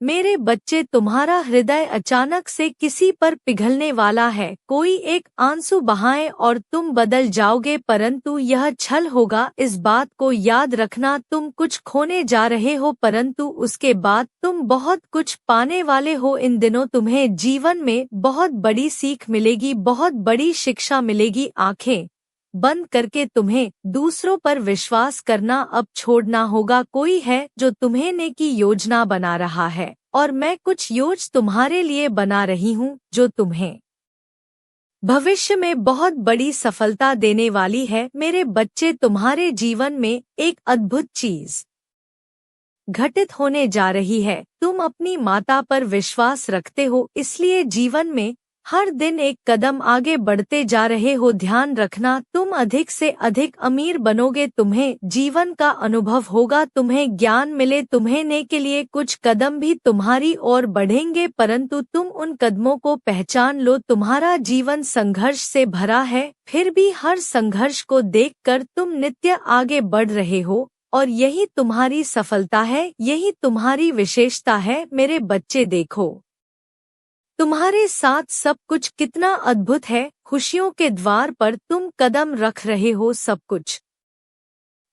मेरे बच्चे, तुम्हारा हृदय अचानक से किसी पर पिघलने वाला है। कोई एक आंसू बहाए और तुम बदल जाओगे, परंतु यह छल होगा। इस बात को याद रखना, तुम कुछ खोने जा रहे हो, परंतु उसके बाद तुम बहुत कुछ पाने वाले हो। इन दिनों तुम्हें जीवन में बहुत बड़ी सीख मिलेगी, बहुत बड़ी शिक्षा मिलेगी। आंखें बंद करके तुम्हें दूसरों पर विश्वास करना अब छोड़ना होगा। कोई है जो तुम्हें नेकी योजना बना रहा है और मैं कुछ योज तुम्हारे लिए बना रही हूँ जो तुम्हें भविष्य में बहुत बड़ी सफलता देने वाली है। मेरे बच्चे, तुम्हारे जीवन में एक अद्भुत चीज घटित होने जा रही है। तुम अपनी माता पर विश्वास रखते हो, इसलिए जीवन में हर दिन एक कदम आगे बढ़ते जा रहे हो। ध्यान रखना, तुम अधिक से अधिक अमीर बनोगे, तुम्हें जीवन का अनुभव होगा, तुम्हें ज्ञान मिले, तुम्हें ने के लिए कुछ कदम भी तुम्हारी ओर बढ़ेंगे, परंतु तुम उन कदमों को पहचान लो। तुम्हारा जीवन संघर्ष से भरा है, फिर भी हर संघर्ष को देखकर तुम नित्य आगे बढ़ रहे हो और यही तुम्हारी सफलता है, यही तुम्हारी विशेषता है। मेरे बच्चे, देखो तुम्हारे साथ सब कुछ कितना अद्भुत है। खुशियों के द्वार पर तुम कदम रख रहे हो, सब कुछ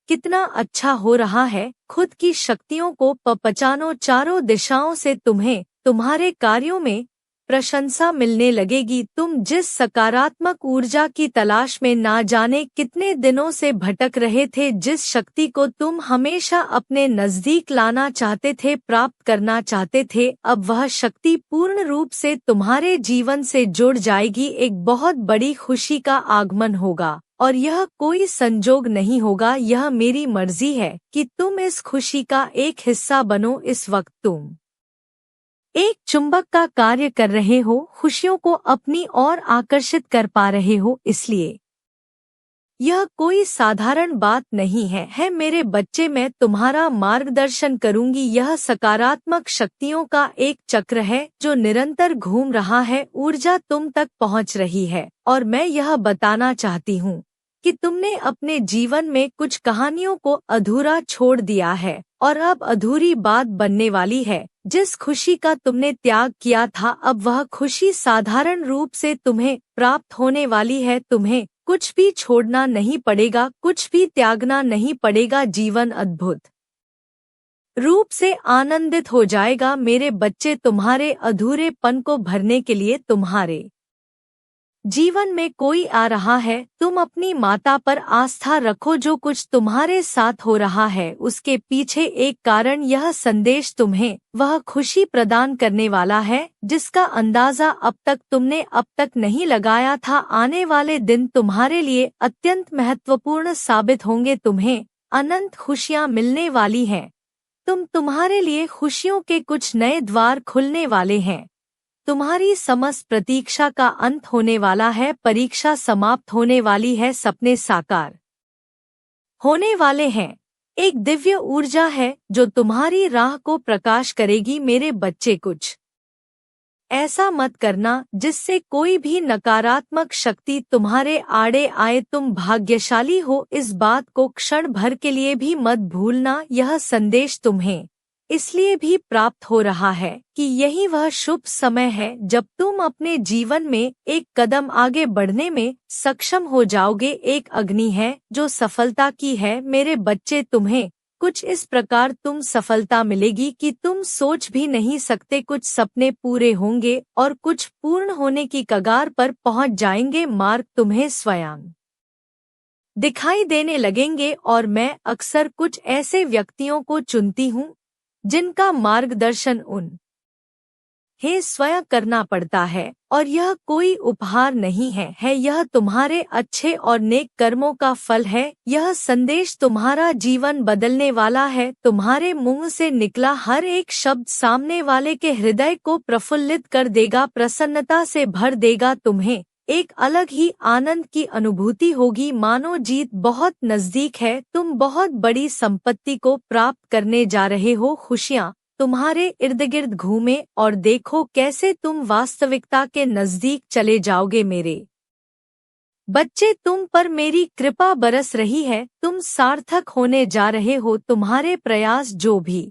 कितना अच्छा हो रहा है। खुद की शक्तियों को पहचानो, चारों दिशाओं से तुम्हें तुम्हारे कार्यों में प्रशंसा मिलने लगेगी। तुम जिस सकारात्मक ऊर्जा की तलाश में ना जाने कितने दिनों से भटक रहे थे, जिस शक्ति को तुम हमेशा अपने नजदीक लाना चाहते थे, प्राप्त करना चाहते थे, अब वह शक्ति पूर्ण रूप से तुम्हारे जीवन से जुड़ जाएगी। एक बहुत बड़ी खुशी का आगमन होगा और यह कोई संजोग नहीं होगा, यह मेरी मर्जी है कि तुम इस खुशी का एक हिस्सा बनो। इस वक्त तुम एक चुंबक का कार्य कर रहे हो, खुशियों को अपनी ओर आकर्षित कर पा रहे हो, इसलिए यह कोई साधारण बात नहीं है। मेरे बच्चे, मैं तुम्हारा मार्गदर्शन करूंगी। यह सकारात्मक शक्तियों का एक चक्र है जो निरंतर घूम रहा है। ऊर्जा तुम तक पहुंच रही है और मैं यह बताना चाहती हूँ कि तुमने अपने जीवन में कुछ कहानियों को अधूरा छोड़ दिया है और अब अधूरी बात बनने वाली है। जिस खुशी का तुमने त्याग किया था, अब वह खुशी साधारण रूप से तुम्हें प्राप्त होने वाली है। तुम्हें कुछ भी छोड़ना नहीं पड़ेगा, कुछ भी त्यागना नहीं पड़ेगा। जीवन अद्भुत रूप से आनंदित हो जाएगा। मेरे बच्चे, तुम्हारे अधूरेपन को भरने के लिए तुम्हारे जीवन में कोई आ रहा है। तुम अपनी माता पर आस्था रखो। जो कुछ तुम्हारे साथ हो रहा है उसके पीछे एक कारण, यह संदेश तुम्हें वह खुशी प्रदान करने वाला है जिसका अंदाजा अब तक तुमने अब तक नहीं लगाया था। आने वाले दिन तुम्हारे लिए अत्यंत महत्वपूर्ण साबित होंगे। तुम्हें अनंत खुशियां मिलने वाली हैं। तुम्हारे लिए खुशियों के कुछ नए द्वार खुलने वाले हैं। तुम्हारी समस्त प्रतीक्षा का अंत होने वाला है, परीक्षा समाप्त होने वाली है, सपने साकार होने वाले हैं। एक दिव्य ऊर्जा है जो तुम्हारी राह को प्रकाश करेगी। मेरे बच्चे, कुछ ऐसा मत करना जिससे कोई भी नकारात्मक शक्ति तुम्हारे आड़े आए। तुम भाग्यशाली हो, इस बात को क्षण भर के लिए भी मत भूलना। यह संदेश तुम्हें इसलिए भी प्राप्त हो रहा है कि यही वह शुभ समय है जब तुम अपने जीवन में एक कदम आगे बढ़ने में सक्षम हो जाओगे। एक अग्नि है जो सफलता की है। मेरे बच्चे, तुम्हें कुछ इस प्रकार तुम सफलता मिलेगी कि तुम सोच भी नहीं सकते। कुछ सपने पूरे होंगे और कुछ पूर्ण होने की कगार पर पहुंच जाएंगे। मार्ग तुम्हें स्वयं दिखाई देने लगेंगे और मैं अक्सर कुछ ऐसे व्यक्तियों को चुनती हूँ जिनका मार्गदर्शन उन्हें स्वयं करना पड़ता है और यह कोई उपहार नहीं है, यह तुम्हारे अच्छे और नेक कर्मों का फल है। यह संदेश तुम्हारा जीवन बदलने वाला है। तुम्हारे मुंह से निकला हर एक शब्द सामने वाले के हृदय को प्रफुल्लित कर देगा, प्रसन्नता से भर देगा। तुम्हें एक अलग ही आनंद की अनुभूति होगी, मानो जीत बहुत नजदीक है। तुम बहुत बड़ी संपत्ति को प्राप्त करने जा रहे हो। खुशियाँ तुम्हारे इर्द गिर्द घूमे और देखो कैसे तुम वास्तविकता के नजदीक चले जाओगे। मेरे बच्चे, तुम पर मेरी कृपा बरस रही है। तुम सार्थक होने जा रहे हो। तुम्हारे प्रयास जो भी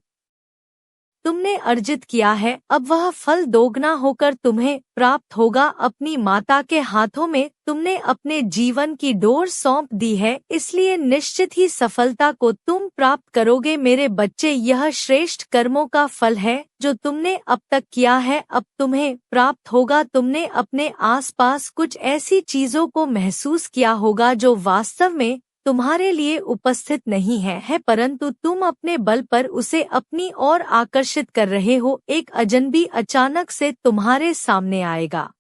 तुमने अर्जित किया है, अब वह फल दोगुना होकर तुम्हें प्राप्त होगा। अपनी माता के हाथों में तुमने अपने जीवन की डोर सौंप दी है, इसलिए निश्चित ही सफलता को तुम प्राप्त करोगे। मेरे बच्चे, यह श्रेष्ठ कर्मों का फल है जो तुमने अब तक किया है, अब तुम्हें प्राप्त होगा। तुमने अपने आसपास कुछ ऐसी चीजों को महसूस किया होगा जो वास्तव में तुम्हारे लिए उपस्थित नहीं है, परंतु तुम अपने बल पर उसे अपनी ओर आकर्षित कर रहे हो। एक अजनबी अचानक से तुम्हारे सामने आएगा,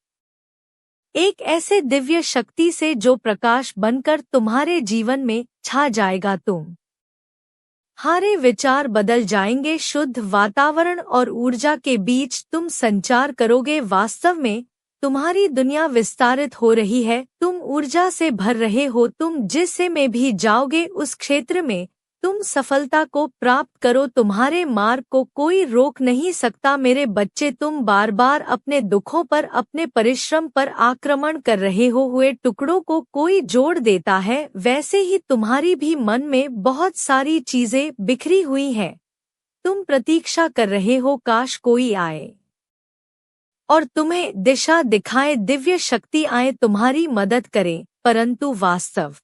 एक ऐसे दिव्य शक्ति से जो प्रकाश बनकर तुम्हारे जीवन में छा जाएगा। तुम्हारे विचार बदल जाएंगे, शुद्ध वातावरण और ऊर्जा के बीच तुम संचार करोगे। वास्तव में तुम्हारी दुनिया विस्तारित हो रही है, तुम ऊर्जा से भर रहे हो। तुम जिससे में भी जाओगे उस क्षेत्र में तुम सफलता को प्राप्त करो। तुम्हारे मार्ग को कोई रोक नहीं सकता। मेरे बच्चे, तुम बार बार अपने दुखों पर, अपने परिश्रम पर आक्रमण कर रहे हो। हुए टुकड़ों को कोई जोड़ देता है, वैसे ही तुम्हारी भी मन में बहुत सारी चीजें बिखरी हुई हैं। तुम प्रतीक्षा कर रहे हो काश कोई आए और तुम्हें दिशा दिखाए, दिव्य शक्ति आए, तुम्हारी मदद करे, परंतु वास्तव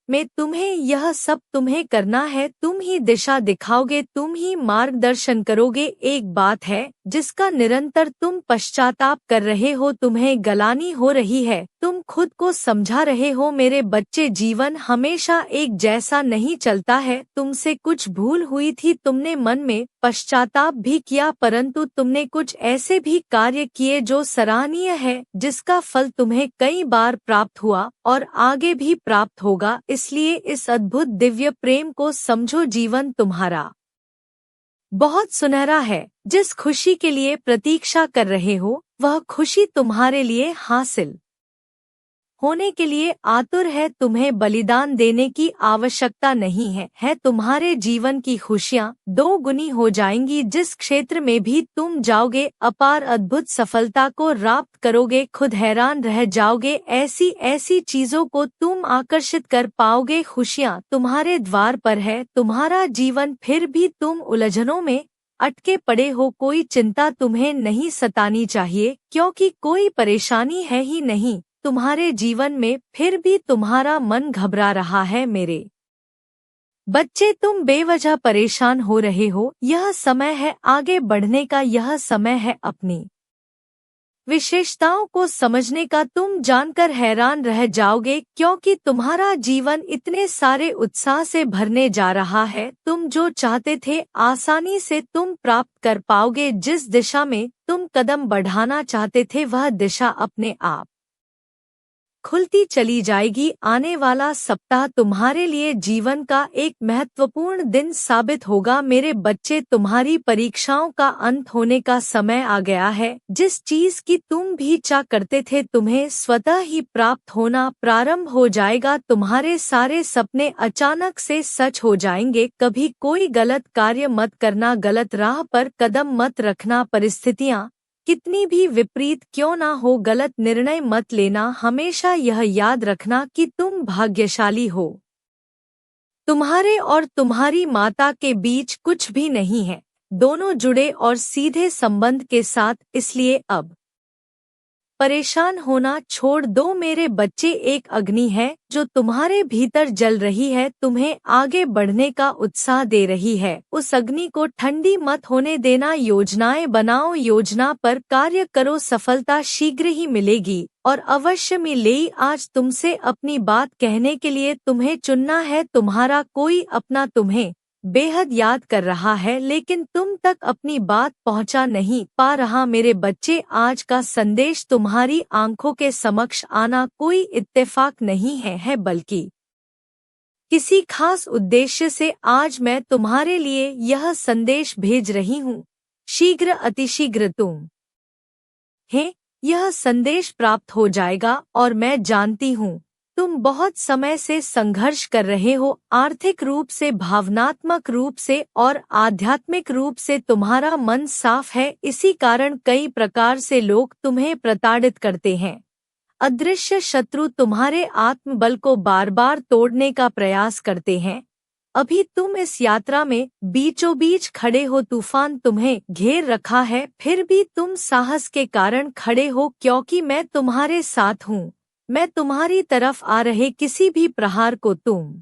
में तुम्हें यह सब तुम्हें करना है। तुम ही दिशा दिखाओगे, तुम ही मार्गदर्शन करोगे। एक बात है जिसका निरंतर तुम पश्चाताप कर रहे हो, तुम्हें गलानी हो रही है, तुम खुद को समझा रहे हो। मेरे बच्चे, जीवन हमेशा एक जैसा नहीं चलता है। तुमसे कुछ भूल हुई थी, तुमने मन में पश्चाताप भी किया, परंतु तुमने कुछ ऐसे भी कार्य किए जो सराहनीय है, जिसका फल तुम्हें कई बार प्राप्त हुआ और आगे भी प्राप्त होगा। इसलिए इस अद्भुत दिव्य प्रेम को समझो। जीवन तुम्हारा बहुत सुनहरा है। जिस खुशी के लिए प्रतीक्षा कर रहे हो, वह खुशी तुम्हारे लिए हासिल होने के लिए आतुर है। तुम्हें बलिदान देने की आवश्यकता नहीं है। तुम्हारे जीवन की खुशियाँ दोगुनी हो जाएंगी। जिस क्षेत्र में भी तुम जाओगे, अपार अद्भुत सफलता को प्राप्त करोगे। खुद हैरान रह जाओगे, ऐसी ऐसी चीजों को तुम आकर्षित कर पाओगे। खुशियाँ तुम्हारे द्वार पर है, तुम्हारा जीवन, फिर भी तुम उलझनों में अटके पड़े हो। कोई चिंता तुम्हें नहीं सतानी चाहिए, क्योंकि कोई परेशानी है ही नहीं तुम्हारे जीवन में, फिर भी तुम्हारा मन घबरा रहा है। मेरे बच्चे, तुम बेवजह परेशान हो रहे हो। यह समय है आगे बढ़ने का, यह समय है अपनी विशेषताओं को समझने का। तुम जानकर हैरान रह जाओगे, क्योंकि तुम्हारा जीवन इतने सारे उत्साह से भरने जा रहा है। तुम जो चाहते थे आसानी से तुम प्राप्त कर पाओगे। जिस दिशा में तुम कदम बढ़ाना चाहते थे, वह दिशा अपने आप खुलती चली जाएगी। आने वाला सप्ताह तुम्हारे लिए जीवन का एक महत्वपूर्ण दिन साबित होगा। मेरे बच्चे, तुम्हारी परीक्षाओं का अंत होने का समय आ गया है। जिस चीज की तुम भी चाह करते थे, तुम्हें स्वतः ही प्राप्त होना प्रारंभ हो जाएगा। तुम्हारे सारे सपने अचानक से सच हो जाएंगे। कभी कोई गलत कार्य मत करना, गलत राह पर कदम मत रखना। परिस्थितियाँ कितनी भी विपरीत क्यों ना हो, गलत निर्णय मत लेना। हमेशा यह याद रखना कि तुम भाग्यशाली हो। तुम्हारे और तुम्हारी माता के बीच कुछ भी नहीं है, दोनों जुड़े और सीधे संबंध के साथ। इसलिए अब परेशान होना छोड़ दो। मेरे बच्चे, एक अग्नि है जो तुम्हारे भीतर जल रही है, तुम्हें आगे बढ़ने का उत्साह दे रही है। उस अग्नि को ठंडी मत होने देना। योजनाएं बनाओ, योजना पर कार्य करो, सफलता शीघ्र ही मिलेगी और अवश्य मिलेगी। आज तुमसे अपनी बात कहने के लिए तुम्हें चुनना है। तुम्हारा कोई अपना तुम्हें बेहद याद कर रहा है, लेकिन तुम तक अपनी बात पहुंचा नहीं पा रहा। मेरे बच्चे, आज का संदेश तुम्हारी आंखों के समक्ष आना कोई इत्तेफाक नहीं है, बल्कि किसी खास उद्देश्य से आज मैं तुम्हारे लिए यह संदेश भेज रही हूँ। शीघ्र, अतिशीघ्र तुम्हें यह संदेश प्राप्त हो जाएगा और मैं जानती हूँ तुम बहुत समय से संघर्ष कर रहे हो, आर्थिक रूप से, भावनात्मक रूप से और आध्यात्मिक रूप से तुम्हारा मन साफ है। इसी कारण कई प्रकार से लोग तुम्हें प्रताड़ित करते हैं। अदृश्य शत्रु तुम्हारे आत्मबल को बार बार तोड़ने का प्रयास करते हैं। अभी तुम इस यात्रा में बीचों बीच खड़े हो, तूफान तुम्हें घेर रखा है, फिर भी तुम साहस के कारण खड़े हो, क्योंकि मैं तुम्हारे साथ हूँ। मैं तुम्हारी तरफ आ रहे किसी भी प्रहार को तुम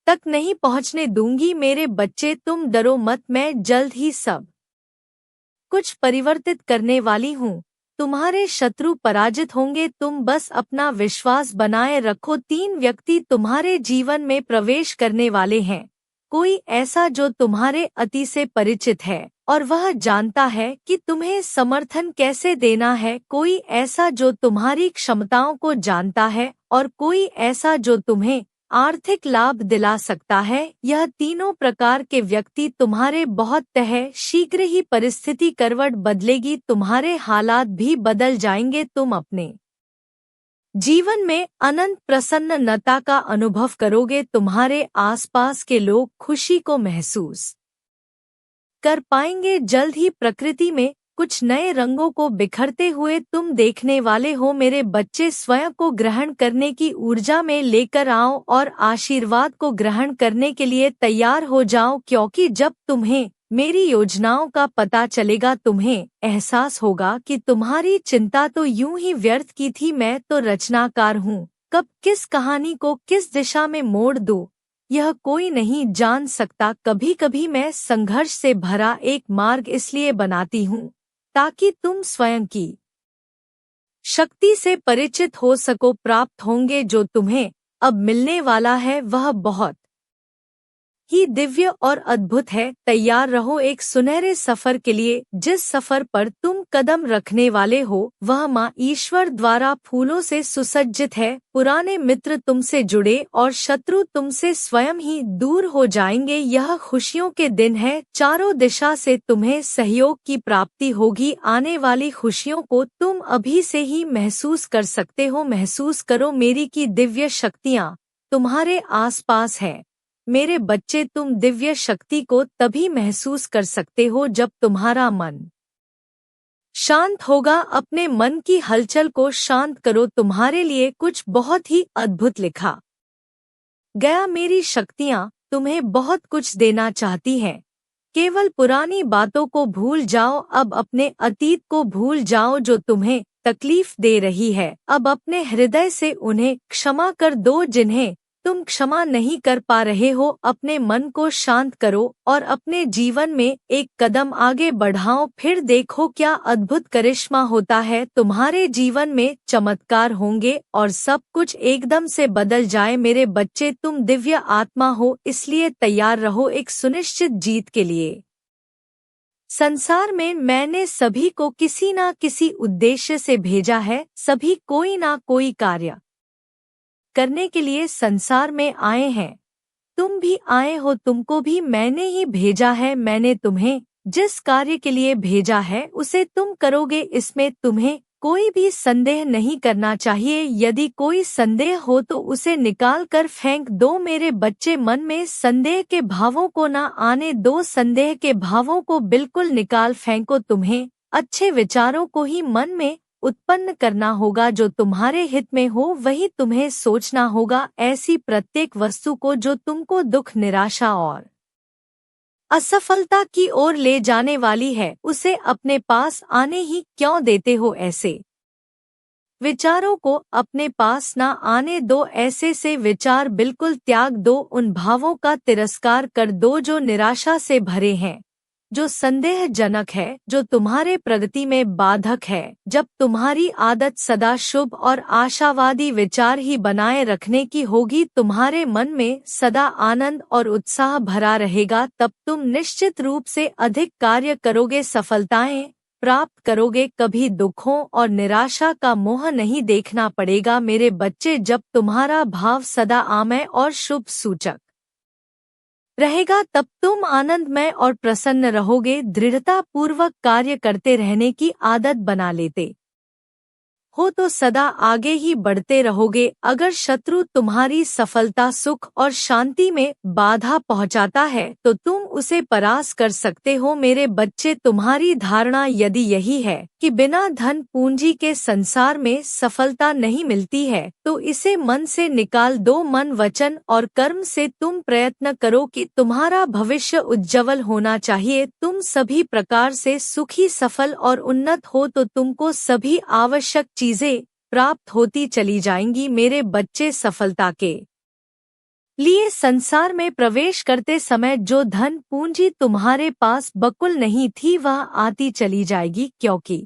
तक नहीं पहुँचने दूंगी। मेरे बच्चे, तुम डरो मत, मैं जल्द ही सब कुछ परिवर्तित करने वाली हूँ। तुम्हारे शत्रु पराजित होंगे, तुम बस अपना विश्वास बनाए रखो। 3 व्यक्ति तुम्हारे जीवन में प्रवेश करने वाले हैं। कोई ऐसा जो तुम्हारे अति से परिचित है और वह जानता है कि तुम्हें समर्थन कैसे देना है। कोई ऐसा जो तुम्हारी क्षमताओं को जानता है और कोई ऐसा जो तुम्हें आर्थिक लाभ दिला सकता है। यह तीनों प्रकार के व्यक्ति तुम्हारे बहुत है। शीघ्र ही परिस्थिति करवट बदलेगी, तुम्हारे हालात भी बदल जाएंगे। तुम अपने जीवन में अनंत प्रसन्नता का अनुभव करोगे। तुम्हारे आसपास के लोग खुशी को महसूस कर पाएंगे। जल्द ही प्रकृति में कुछ नए रंगों को बिखरते हुए तुम देखने वाले हो। मेरे बच्चे, स्वयं को ग्रहण करने की ऊर्जा में लेकर आओ और आशीर्वाद को ग्रहण करने के लिए तैयार हो जाओ, क्योंकि जब तुम्हें मेरी योजनाओं का पता चलेगा, तुम्हें एहसास होगा कि तुम्हारी चिंता तो यूं ही व्यर्थ की थी। मैं तो रचनाकार हूँ, कब किस कहानी को किस दिशा में मोड़ दूं, यह कोई नहीं जान सकता। कभी कभी मैं संघर्ष से भरा एक मार्ग इसलिए बनाती हूँ ताकि तुम स्वयं की शक्ति से परिचित हो सको। प्राप्त होंगे जो तुम्हें अब मिलने वाला है वह बहुत ही दिव्य और अद्भुत है। तैयार रहो एक सुनहरे सफर के लिए। जिस सफर पर तुम कदम रखने वाले हो वह माँ ईश्वर द्वारा फूलों से सुसज्जित है। पुराने मित्र तुमसे जुड़े और शत्रु तुमसे स्वयं ही दूर हो जाएंगे। यह खुशियों के दिन है। चारों दिशा से तुम्हें सहयोग की प्राप्ति होगी। आने वाली खुशियों को तुम अभी से ही महसूस कर सकते हो। महसूस करो, मेरी की दिव्य शक्तियाँ तुम्हारे आसपास है। मेरे बच्चे, तुम दिव्य शक्ति को तभी महसूस कर सकते हो जब तुम्हारा मन शांत होगा। अपने मन की हलचल को शांत करो। तुम्हारे लिए कुछ बहुत ही अद्भुत लिखा गया। मेरी शक्तियाँ तुम्हें बहुत कुछ देना चाहती हैं। केवल पुरानी बातों को भूल जाओ। अब अपने अतीत को भूल जाओ जो तुम्हें तकलीफ दे रही है। अब अपने हृदय से उन्हें क्षमा कर दो जिन्हें तुम क्षमा नहीं कर पा रहे हो। अपने मन को शांत करो और अपने जीवन में एक कदम आगे बढ़ाओ। फिर देखो क्या अद्भुत करिश्मा होता है। तुम्हारे जीवन में चमत्कार होंगे और सब कुछ एकदम से बदल जाए। मेरे बच्चे, तुम दिव्य आत्मा हो, इसलिए तैयार रहो एक सुनिश्चित जीत के लिए। संसार में मैंने सभी को किसी न किसी उद्देश्य से भेजा है। सभी कोई ना कोई कार्य करने के लिए संसार में आए हैं। तुम भी आए हो, तुमको भी मैंने ही भेजा है। मैंने तुम्हें जिस कार्य के लिए भेजा है उसे तुम करोगे, इसमें तुम्हें कोई भी संदेह नहीं करना चाहिए। यदि कोई संदेह हो तो उसे निकाल कर फेंक दो। मेरे बच्चे, मन में संदेह के भावों को न आने दो। संदेह के भावों को बिल्कुल निकाल फेंको। तुम्हें अच्छे विचारों को ही मन में उत्पन्न करना होगा। जो तुम्हारे हित में हो वही तुम्हें सोचना होगा। ऐसी प्रत्येक वस्तु को जो तुमको दुख, निराशा और असफलता की ओर ले जाने वाली है उसे अपने पास आने ही क्यों देते हो। ऐसे विचारों को अपने पास ना आने दो। ऐसे से विचार बिल्कुल त्याग दो। उन भावों का तिरस्कार कर दो जो निराशा से भरे हैं, जो संदेहजनक है, जो तुम्हारे प्रगति में बाधक है। जब तुम्हारी आदत सदा शुभ और आशावादी विचार ही बनाए रखने की होगी, तुम्हारे मन में सदा आनंद और उत्साह भरा रहेगा, तब तुम निश्चित रूप से अधिक कार्य करोगे, सफलताएं प्राप्त करोगे। कभी दुखों और निराशा का मोह नहीं देखना पड़ेगा। मेरे बच्चे, जब तुम्हारा भाव सदा आमय और शुभ सूचक रहेगा तब तुम आनंदमय और प्रसन्न रहोगे। दृढ़ता पूर्वक कार्य करते रहने की आदत बना लेते हो तो सदा आगे ही बढ़ते रहोगे। अगर शत्रु तुम्हारी सफलता, सुख और शांति में बाधा पहुंचाता है तो तुम उसे परास्त कर सकते हो। मेरे बच्चे, तुम्हारी धारणा यदि यही है कि कि बिना धन पूंजी के संसार में सफलता नहीं मिलती है, तो इसे मन से निकाल दो। मन, वचन और कर्म से तुम प्रयत्न करो कि तुम्हारा भविष्य उज्जवल होना चाहिए। तुम सभी प्रकार से सुखी, सफल और उन्नत हो तो तुमको सभी आवश्यक चीजें प्राप्त होती चली जाएंगी। मेरे बच्चे, सफलता के लिए संसार में प्रवेश करते समय जो धन पूंजी तुम्हारे पास बकुल नहीं थी वह आती चली जाएगी, क्योंकि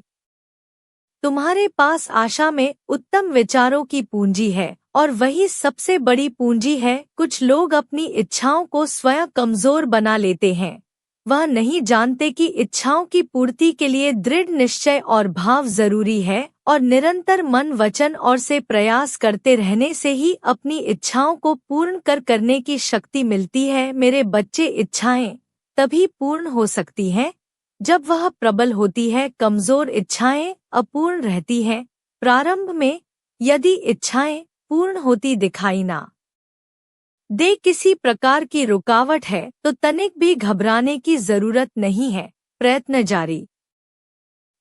तुम्हारे पास आशा में उत्तम विचारों की पूंजी है और वही सबसे बड़ी पूंजी है। कुछ लोग अपनी इच्छाओं को स्वयं कमजोर बना लेते हैं। वह नहीं जानते कि इच्छाओं की पूर्ति के लिए दृढ़ निश्चय और भाव जरूरी है और निरंतर मन, वचन और से प्रयास करते रहने से ही अपनी इच्छाओं को पूर्ण करने की शक्ति मिलती है। मेरे बच्चे, इच्छाएं तभी पूर्ण हो सकती हैं जब वह प्रबल होती है। कमजोर इच्छाएं अपूर्ण रहती हैं। प्रारंभ में यदि इच्छाएं पूर्ण होती दिखाई ना दे, किसी प्रकार की रुकावट है, तो तनिक भी घबराने की जरूरत नहीं है। प्रयत्न जारी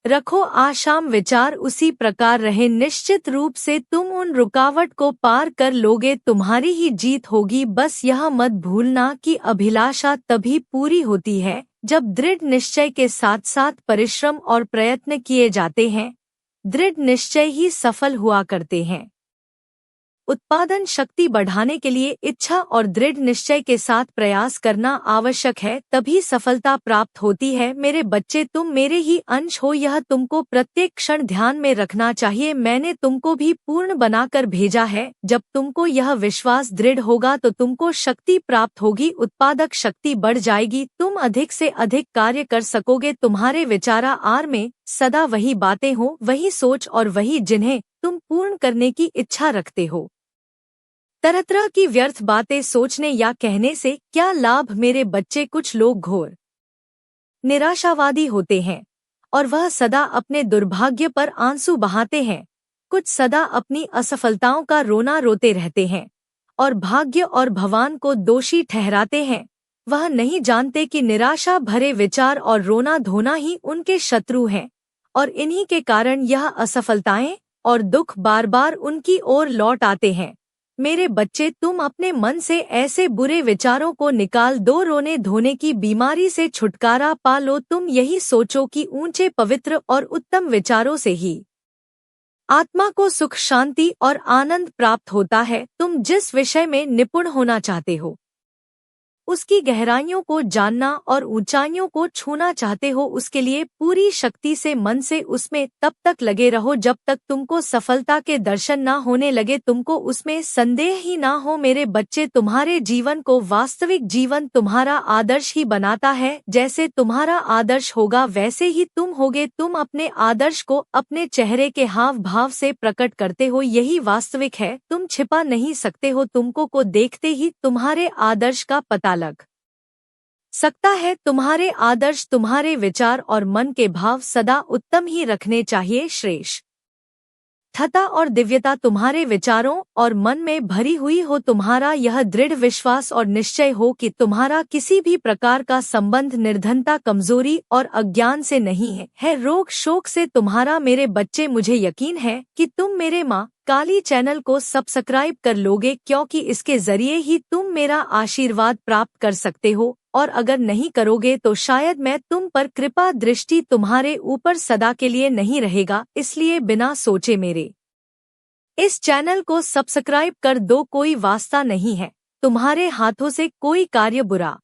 रखो। आशाम विचार उसी प्रकार रहे, निश्चित रूप से तुम उन रुकावट को पार कर लोगे। तुम्हारी ही जीत होगी। बस यह मत भूलना कि अभिलाषा तभी पूरी होती है जब दृढ़ निश्चय के साथ साथ परिश्रम और प्रयत्न किए जाते हैं। दृढ़ निश्चय ही सफल हुआ करते हैं। उत्पादन शक्ति बढ़ाने के लिए इच्छा और दृढ़ निश्चय के साथ प्रयास करना आवश्यक है, तभी सफलता प्राप्त होती है। मेरे बच्चे, तुम मेरे ही अंश हो, यह तुमको प्रत्येक क्षण ध्यान में रखना चाहिए। मैंने तुमको भी पूर्ण बनाकर भेजा है। जब तुमको यह विश्वास दृढ़ होगा तो तुमको शक्ति प्राप्त होगी, उत्पादक शक्ति बढ़ जाएगी, तुम अधिक से अधिक कार्य कर सकोगे। तुम्हारे विचारा आर में सदा वही बातें हो, वही सोच और वही जिन्हें तुम पूर्ण करने की इच्छा रखते हो। तरह तरह की व्यर्थ बातें सोचने या कहने से क्या लाभ। मेरे बच्चे, कुछ लोग घोर निराशावादी होते हैं और वह सदा अपने दुर्भाग्य पर आंसू बहाते हैं। कुछ सदा अपनी असफलताओं का रोना रोते रहते हैं और भाग्य और भगवान को दोषी ठहराते हैं। वह नहीं जानते कि निराशा भरे विचार और रोना धोना ही उनके शत्रु हैं और इन्हीं के कारण यह असफलताएं और दुख बार बार उनकी ओर लौट आते हैं। मेरे बच्चे, तुम अपने मन से ऐसे बुरे विचारों को निकाल दो। रोने धोने की बीमारी से छुटकारा पा लो। तुम यही सोचो कि ऊंचे, पवित्र और उत्तम विचारों से ही आत्मा को सुख, शांति और आनंद प्राप्त होता है। तुम जिस विषय में निपुण होना चाहते हो, उसकी गहराइयों को जानना और ऊंचाइयों को छूना चाहते हो, उसके लिए पूरी शक्ति से मन से उसमें तब तक लगे रहो जब तक तुमको सफलता के दर्शन ना होने लगे, तुमको उसमें संदेह ही ना हो। मेरे बच्चे, तुम्हारे जीवन को वास्तविक जीवन तुम्हारा आदर्श ही बनाता है। जैसे तुम्हारा आदर्श होगा वैसे ही तुम होगे। तुम अपने आदर्श को अपने चेहरे के हाव भाव से प्रकट करते हो, यही वास्तविक है। तुम छिपा नहीं सकते हो। तुमको को देखते ही तुम्हारे आदर्श का पता लग सकता है। तुम्हारे आदर्श, तुम्हारे विचार और मन के भाव सदा उत्तम ही रखने चाहिए। श्रेष्ठता और दिव्यता तुम्हारे विचारों और मन में भरी हुई हो। तुम्हारा यह दृढ़ विश्वास और निश्चय हो कि तुम्हारा किसी भी प्रकार का संबंध निर्धनता, कमजोरी और अज्ञान से नहीं है रोग शोक से तुम्हारा। मेरे बच्चे, मुझे यकीन है कि तुम मेरे माँ काली चैनल को सब्सक्राइब कर लोगे, क्योंकि इसके जरिए ही तुम मेरा आशीर्वाद प्राप्त कर सकते हो, और अगर नहीं करोगे तो शायद मैं तुम पर कृपा दृष्टि तुम्हारे ऊपर सदा के लिए नहीं रहेगा। इसलिए बिना सोचे मेरे इस चैनल को सब्सक्राइब कर दो। कोई वास्ता नहीं है, तुम्हारे हाथों से कोई कार्य बुरा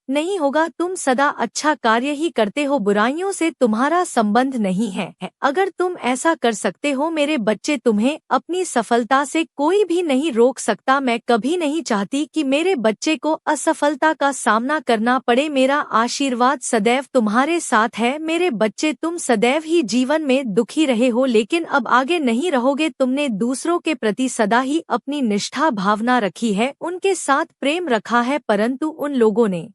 नहीं होगा। तुम सदा अच्छा कार्य ही करते हो, बुराइयों से तुम्हारा संबंध नहीं है। अगर तुम ऐसा कर सकते हो मेरे बच्चे, तुम्हें अपनी सफलता से कोई भी नहीं रोक सकता। मैं कभी नहीं चाहती कि मेरे बच्चे को असफलता का सामना करना पड़े। मेरा आशीर्वाद सदैव तुम्हारे साथ है। मेरे बच्चे, तुम सदैव ही जीवन में दुखी रहे हो, लेकिन अब आगे नहीं रहोगे। तुमने दूसरों के प्रति सदा ही अपनी निष्ठा भावना रखी है, उनके साथ प्रेम रखा है, परंतु उन लोगों ने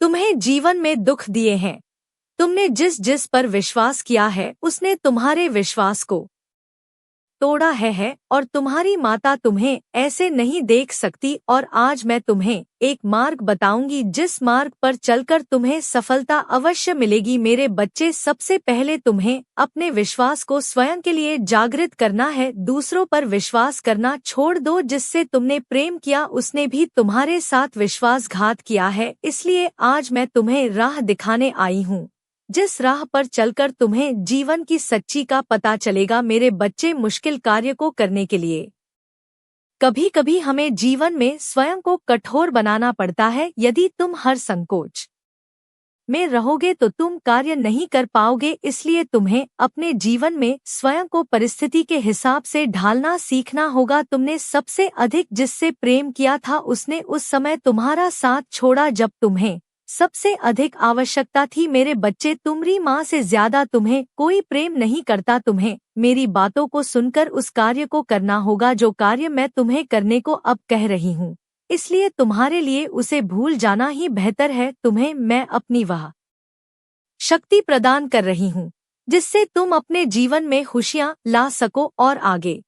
तुम्हें जीवन में दुख दिए हैं। तुमने जिस जिस पर विश्वास किया है उसने तुम्हारे विश्वास को तोड़ा है और तुम्हारी माता तुम्हें ऐसे नहीं देख सकती। और आज मैं तुम्हें एक मार्ग बताऊंगी जिस मार्ग पर चलकर तुम्हें सफलता अवश्य मिलेगी। मेरे बच्चे, सबसे पहले तुम्हें अपने विश्वास को स्वयं के लिए जागृत करना है। दूसरों पर विश्वास करना छोड़ दो। जिससे तुमने प्रेम किया उसने भी तुम्हारे साथ विश्वासघात किया है। इसलिए आज मैं तुम्हें राह दिखाने आई हूँ, जिस राह पर चलकर तुम्हें जीवन की सच्ची का पता चलेगा। मेरे बच्चे, मुश्किल कार्य को करने के लिए कभी कभी हमें जीवन में स्वयं को कठोर बनाना पड़ता है। यदि तुम हर संकोच में रहोगे तो तुम कार्य नहीं कर पाओगे। इसलिए तुम्हें अपने जीवन में स्वयं को परिस्थिति के हिसाब से ढालना सीखना होगा। तुमने सबसे अधिक जिससे प्रेम किया था उसने उस समय तुम्हारा साथ छोड़ा जब तुम्हें सबसे अधिक आवश्यकता थी। मेरे बच्चे, तुम्हारी माँ से ज्यादा तुम्हें कोई प्रेम नहीं करता। तुम्हें मेरी बातों को सुनकर उस कार्य को करना होगा जो कार्य मैं तुम्हें करने को अब कह रही हूँ। इसलिए तुम्हारे लिए उसे भूल जाना ही बेहतर है। तुम्हें मैं अपनी वह शक्ति प्रदान कर रही हूँ जिससे तुम अपने जीवन में खुशियाँ ला सको और आगे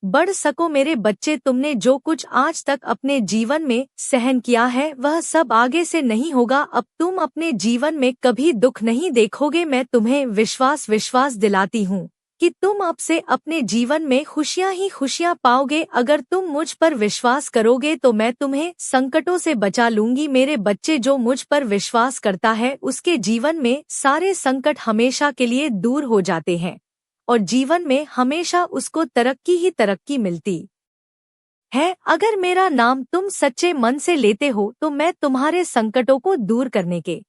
बढ़ सको। मेरे बच्चे, तुमने जो कुछ आज तक अपने जीवन में सहन किया है वह सब आगे से नहीं होगा। अब तुम अपने जीवन में कभी दुख नहीं देखोगे। मैं तुम्हें विश्वास दिलाती हूँ कि तुम अब से अपने जीवन में खुशियाँ ही खुशियाँ पाओगे। अगर तुम मुझ पर विश्वास करोगे तो मैं तुम्हें संकटों से बचा लूंगी। मेरे बच्चे, जो मुझ पर विश्वास करता है उसके जीवन में सारे संकट हमेशा के लिए दूर हो जाते हैं और जीवन में हमेशा उसको तरक्की ही तरक्की मिलती है। अगर मेरा नाम तुम सच्चे मन से लेते हो तो मैं तुम्हारे संकटों को दूर करने के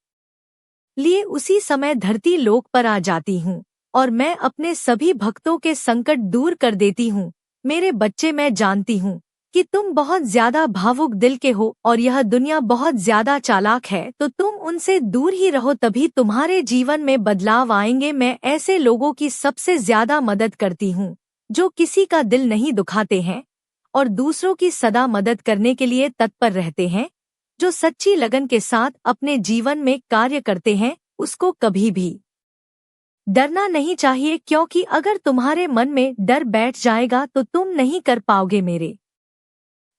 लिए उसी समय धरती लोक पर आ जाती हूँ और मैं अपने सभी भक्तों के संकट दूर कर देती हूँ। मेरे बच्चे, मैं जानती हूँ कि तुम बहुत ज्यादा भावुक दिल के हो और यह दुनिया बहुत ज्यादा चालाक है, तो तुम उनसे दूर ही रहो, तभी तुम्हारे जीवन में बदलाव आएंगे। मैं ऐसे लोगों की सबसे ज्यादा मदद करती हूँ जो किसी का दिल नहीं दुखाते हैं और दूसरों की सदा मदद करने के लिए तत्पर रहते हैं। जो सच्ची लगन के साथ अपने जीवन में कार्य करते हैं उसको कभी भी डरना नहीं चाहिए, क्योंकि अगर तुम्हारे मन में डर बैठ जाएगा तो तुम नहीं कर पाओगे। मेरे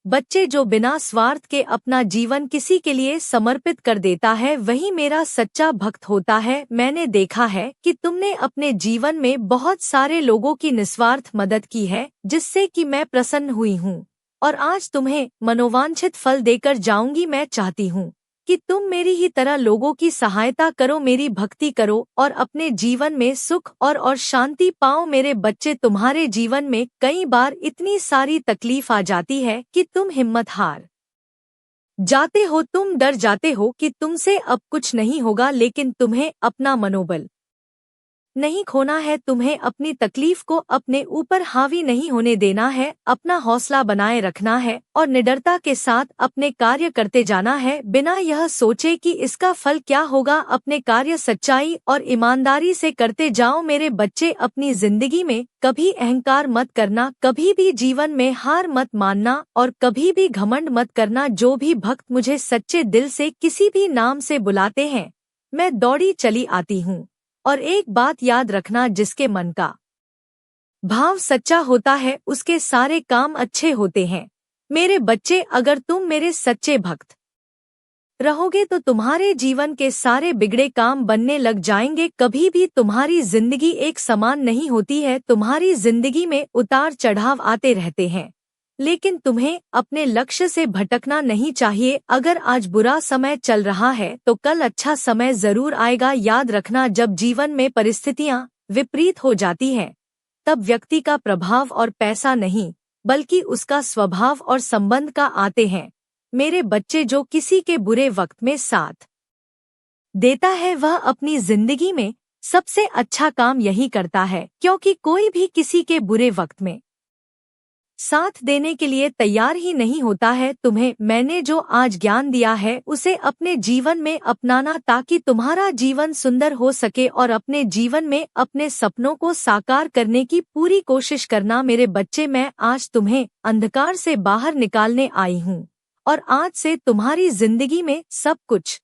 बच्चे, जो बिना स्वार्थ के अपना जीवन किसी के लिए समर्पित कर देता है वही मेरा सच्चा भक्त होता है। मैंने देखा है कि तुमने अपने जीवन में बहुत सारे लोगों की निस्वार्थ मदद की है जिससे कि मैं प्रसन्न हुई हूँ और आज तुम्हें मनोवांछित फल देकर जाऊंगी। मैं चाहती हूँ कि तुम मेरी ही तरह लोगों की सहायता करो, मेरी भक्ति करो और अपने जीवन में सुख और शांति पाओ। मेरे बच्चे, तुम्हारे जीवन में कई बार इतनी सारी तकलीफ आ जाती है कि तुम हिम्मत हार जाते हो, तुम डर जाते हो कि तुमसे अब कुछ नहीं होगा, लेकिन तुम्हें अपना मनोबल नहीं खोना है। तुम्हें अपनी तकलीफ को अपने ऊपर हावी नहीं होने देना है, अपना हौसला बनाए रखना है और निडरता के साथ अपने कार्य करते जाना है बिना यह सोचे कि इसका फल क्या होगा। अपने कार्य सच्चाई और ईमानदारी से करते जाओ। मेरे बच्चे, अपनी जिंदगी में कभी अहंकार मत करना, कभी भी जीवन में हार मत मानना और कभी भी घमंड मत करना। जो भी भक्त मुझे सच्चे दिल से किसी भी नाम से बुलाते हैं मैं दौड़ी चली आती हूँ। और एक बात याद रखना, जिसके मन का भाव सच्चा होता है उसके सारे काम अच्छे होते हैं। मेरे बच्चे, अगर तुम मेरे सच्चे भक्त रहोगे तो तुम्हारे जीवन के सारे बिगड़े काम बनने लग जाएंगे। कभी भी तुम्हारी जिंदगी एक समान नहीं होती है, तुम्हारी जिंदगी में उतार चढ़ाव आते रहते हैं, लेकिन तुम्हें अपने लक्ष्य से भटकना नहीं चाहिए। अगर आज बुरा समय चल रहा है तो कल अच्छा समय जरूर आएगा। याद रखना, जब जीवन में परिस्थितियां विपरीत हो जाती हैं तब व्यक्ति का प्रभाव और पैसा नहीं बल्कि उसका स्वभाव और संबंध का आते हैं। मेरे बच्चे, जो किसी के बुरे वक्त में साथ देता है वह अपनी जिंदगी में सबसे अच्छा काम यही करता है, क्योंकि कोई भी किसी के बुरे वक्त में साथ देने के लिए तैयार ही नहीं होता है। तुम्हें मैंने जो आज ज्ञान दिया है उसे अपने जीवन में अपनाना ताकि तुम्हारा जीवन सुंदर हो सके और अपने जीवन में अपने सपनों को साकार करने की पूरी कोशिश करना। मेरे बच्चे, मैं आज तुम्हें अंधकार से बाहर निकालने आई हूँ और आज से तुम्हारी जिंदगी में सब कुछ